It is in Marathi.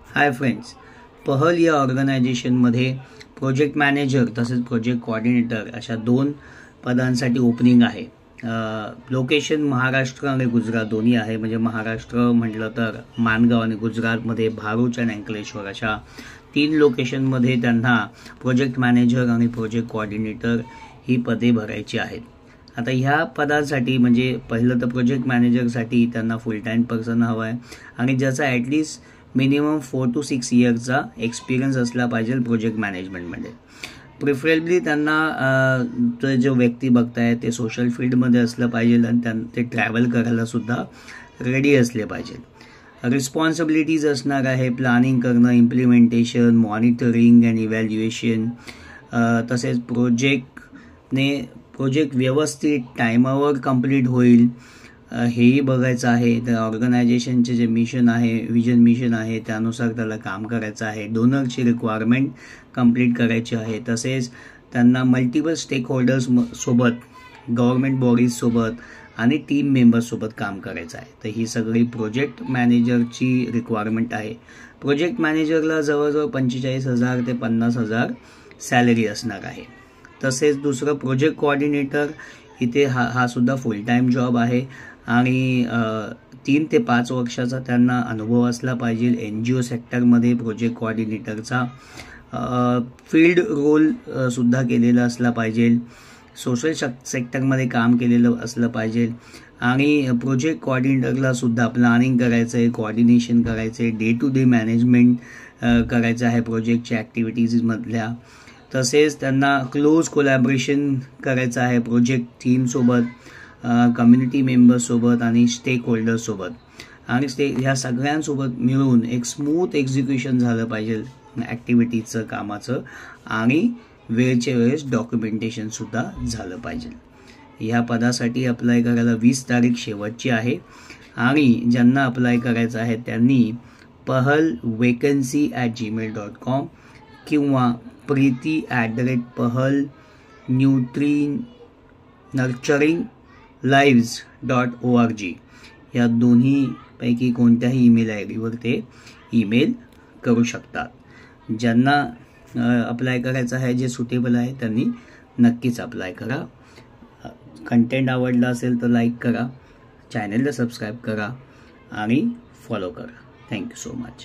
हाय फ्रेंड्स, पहल या ऑर्गनायझेशनमध्ये प्रोजेक्ट मॅनेजर तसेच प्रोजेक्ट कोऑर्डिनेटर अशा 2 पदांसाठी ओपनिंग आहे. लोकेशन महाराष्ट्र आणि गुजरात दोन्ही आहे. म्हणजे महाराष्ट्र म्हटलं तर मानगाव आणि गुजरातमध्ये भारूच आणि अंकलेश्वर अशा 3 लोकेशनमध्ये त्यांना प्रोजेक्ट मॅनेजर आणि प्रोजेक्ट कोऑर्डिनेटर ही पदे भरायची आहेत. आता ह्या पदांसाठी म्हणजे पहिलं तर प्रोजेक्ट मॅनेजरसाठी त्यांना फुल टाईम पर्सन हवा आहे आणि ज्याचा ॲटलिस्ट मिनिमम 4 to 6 इयर्सचा एक्सपिरियन्स असला पाहिजे प्रोजेक्ट मॅनेजमेंटमध्ये. प्रिफरेबली त्यांना जो व्यक्ती बघताय ते सोशल फील्डमध्ये असलं पाहिजे आणि ते ट्रॅव्हल करायला सुद्धा रेडी असले पाहिजे. रिस्पॉन्सिबिलिटीज असणार आहे प्लॅनिंग करणं, इम्प्लिमेंटेशन, मॉनिटरिंग अँड इव्हॅल्युएशन, तसेच प्रोजेक्ट व्यवस्थित टायमावर कंप्लीट होईल हेही बघायचं आहे. तर ऑर्गनायझेशनचे जे मिशन आहे, विजन मिशन आहे, त्यानुसार त्याला काम करायचं आहे. डोनरची रिक्वायरमेंट कंप्लीट करायची आहे. तसेच त्यांना मल्टिपल स्टेक होल्डर्स सोबत, गव्हर्नमेंट बॉडीजसोबत आणि टीम मेंबर्ससोबत काम करायचं आहे. तर ही सगळी प्रोजेक्ट मॅनेजरची रिक्वायरमेंट आहे. प्रोजेक्ट मॅनेजरला जवळजवळ 45,000 ते 50,000 सॅलरी असणार आहे. तसेच दुसरं प्रोजेक्ट कोऑर्डिनेटर इथे हा सुद्धा फुल टाईम जॉब आहे आणि 3 ते 5 वर्षाचा त्यांना अनुभव असला पाहिजे. NGO सेक्टरमध्ये प्रोजेक्ट कोऑर्डिनेटरचा फील्ड रोल सुद्धा केलेला असला पाहिजे. सोशल सेक्टरमध्ये काम केलेलं असलं पाहिजे आणि प्रोजेक्ट कोऑर्डिनेटरला सुद्धा प्लॅनिंग करायचं आहे, कोऑर्डिनेशन करायचं आहे, डे टू डे मॅनेजमेंट करायचं आहे प्रोजेक्टच्या ॲक्टिव्हिटीजमधल्या. तसेच त्यांना क्लोज कोलॅबरेशन करायचं आहे प्रोजेक्ट टीमसोबत, कम्युनिटी मेंबर्ससोबत आणि स्टेक होल्डर्ससोबत. आणि ह्या सगळ्यांसोबत मिळून एक स्मूथ एक्झिक्युशन झालं पाहिजे ॲक्टिव्हिटीजचं, कामाचं, आणि वेळच्या वेळेस डॉक्युमेंटेशनसुद्धा झालं पाहिजे. ह्या पदासाठी अप्लाय करायला 20 तारीख शेवटची आहे आणि ज्यांना अप्लाय करायचं आहे त्यांनी pahalvacancy@gmail.com किंवा preeti@pahalnurturinglives.org या दोन्हीपैकी कोणत्याही ईमेल आयडीवर ते ईमेल करू शकतात. ज्यांना अप्लाय करायचं आहे, जे सुटेबल आहे, त्यांनी नक्कीच अप्लाय करा. कंटेंट आवडला असेल तर लाईक करा, चॅनलला सबस्क्राईब करा आणि फॉलो करा. Thank you so much.